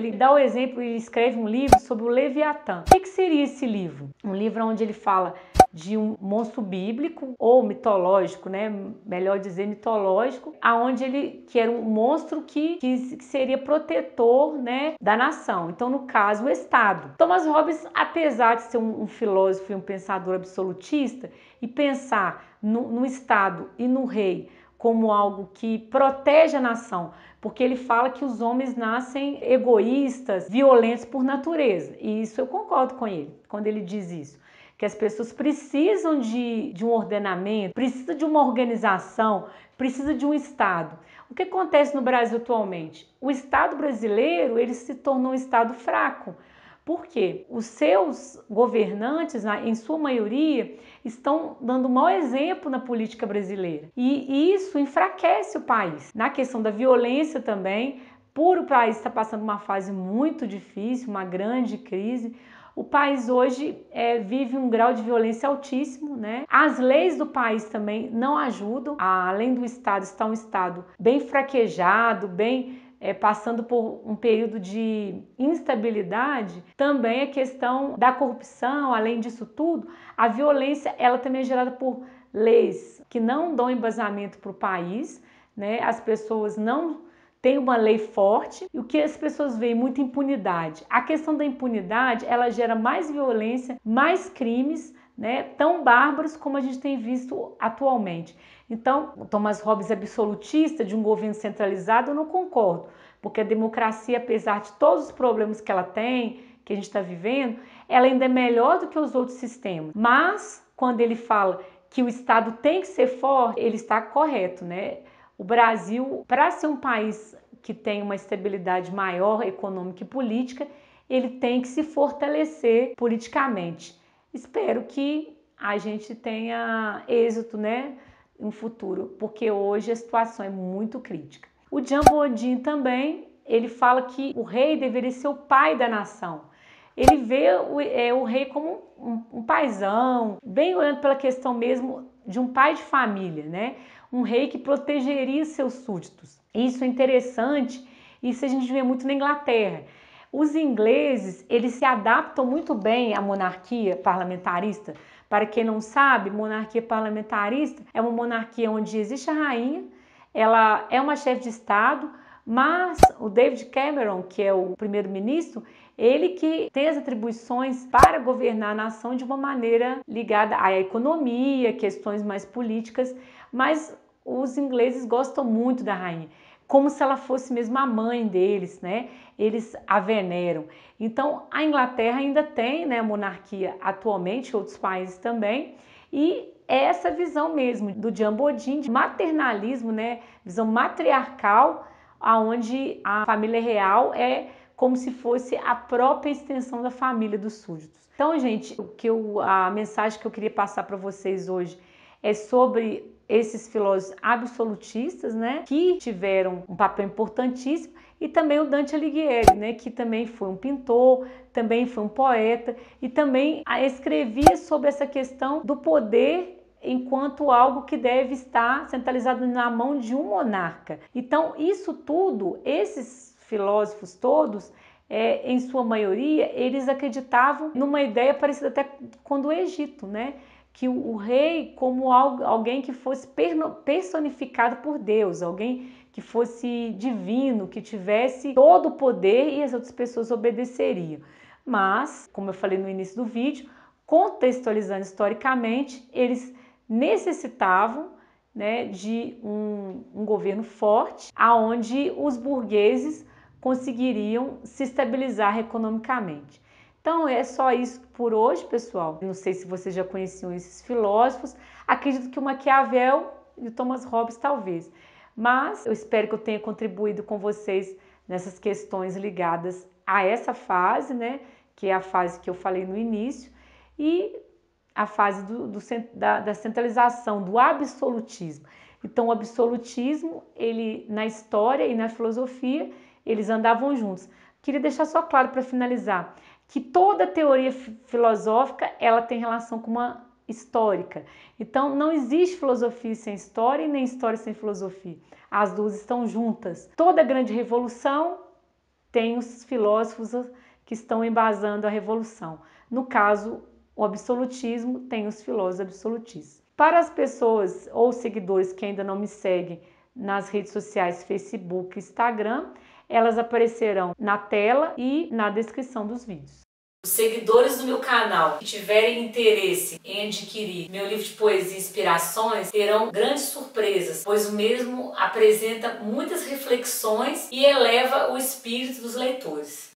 ele dá o exemplo, ele escreve um livro sobre o Leviatã. O que seria esse livro? Um livro onde ele fala de um monstro bíblico ou mitológico, né? Melhor dizer mitológico, aonde ele que era um monstro que seria protetor, né, da nação. Então, no caso, o Estado. Thomas Hobbes, apesar de ser um filósofo e um pensador absolutista e pensar no Estado e no rei como algo que protege a nação, porque ele fala que os homens nascem egoístas, violentos por natureza. E isso eu concordo com ele, quando ele diz isso. Que as pessoas precisam de um ordenamento, precisam de uma organização, precisam de um Estado. O que acontece no Brasil atualmente? O Estado brasileiro, ele se tornou um Estado fraco. Por quê? Os seus governantes, em sua maioria, estão dando um mau exemplo na política brasileira. E isso enfraquece o país. Na questão da violência também, por o país estar passando uma fase muito difícil, uma grande crise, o país hoje vive um grau de violência altíssimo, né? As leis do país também não ajudam. Além do Estado, está um Estado bem fraquejado, passando por um período de instabilidade. Também a questão da corrupção, além disso tudo, a violência ela também é gerada por leis que não dão embasamento para o país, né? As pessoas não tem uma lei forte e o que as pessoas veem? Muita impunidade. A questão da impunidade, ela gera mais violência, mais crimes, né, tão bárbaros como a gente tem visto atualmente. Então, o Thomas Hobbes absolutista de um governo centralizado, eu não concordo, porque a democracia, apesar de todos os problemas que ela tem, que a gente está vivendo, ela ainda é melhor do que os outros sistemas. Mas, quando ele fala que o Estado tem que ser forte, ele está correto, né? O Brasil, para ser um país que tem uma estabilidade maior econômica e política, ele tem que se fortalecer politicamente. Espero que a gente tenha êxito, né, no futuro, porque hoje a situação é muito crítica. O Jean Bodin também, ele fala que o rei deveria ser o pai da nação. Ele vê o rei como um paizão, bem olhando pela questão mesmo de um pai de família, né? Um rei que protegeria seus súditos. Isso é interessante, isso a gente vê muito na Inglaterra. Os ingleses, eles se adaptam muito bem à monarquia parlamentarista. Para quem não sabe, monarquia parlamentarista é uma monarquia onde existe a rainha, ela é uma chefe de Estado, mas o David Cameron, que é o primeiro-ministro, ele que tem as atribuições para governar a nação de uma maneira ligada à economia, questões mais políticas, mas os ingleses gostam muito da rainha, como se ela fosse mesmo a mãe deles, né? Eles a veneram. Então, a Inglaterra ainda tem, né, a monarquia atualmente, outros países também, e é essa visão mesmo do Jean Bodin de maternalismo, né, visão matriarcal, aonde a família real é como se fosse a própria extensão da família dos súditos. Então, gente, a mensagem que eu queria passar para vocês hoje é sobre esses filósofos absolutistas, né, que tiveram um papel importantíssimo, e também o Dante Alighieri, né, que também foi um pintor, também foi um poeta e também escrevia sobre essa questão do poder enquanto algo que deve estar centralizado na mão de um monarca. Então, isso tudo, esses filósofos todos, em sua maioria, eles acreditavam numa ideia parecida até com do Egito, né? Que o rei como alguém que fosse personificado por Deus, alguém que fosse divino, que tivesse todo o poder e as outras pessoas obedeceriam. Mas, como eu falei no início do vídeo, contextualizando historicamente, eles necessitavam, né, de um governo forte, aonde os burgueses conseguiriam se estabilizar economicamente. Então é só isso por hoje, pessoal. Não sei se vocês já conheciam esses filósofos. Acredito que o Maquiavel e o Thomas Hobbes talvez. Mas eu espero que eu tenha contribuído com vocês nessas questões ligadas a essa fase, né? Que é a fase que eu falei no início, e a fase da centralização, do absolutismo. Então o absolutismo, ele na história e na filosofia, eles andavam juntos. Queria deixar só claro para finalizar que toda teoria filosófica ela tem relação com uma histórica. Então não existe filosofia sem história e nem história sem filosofia. As duas estão juntas. Toda grande revolução tem os filósofos que estão embasando a revolução. No caso, o absolutismo tem os filósofos absolutistas. Para as pessoas ou seguidores que ainda não me seguem nas redes sociais, Facebook e Instagram, elas aparecerão na tela e na descrição dos vídeos. Os seguidores do meu canal que tiverem interesse em adquirir meu livro de poesia e inspirações terão grandes surpresas, pois o mesmo apresenta muitas reflexões e eleva o espírito dos leitores.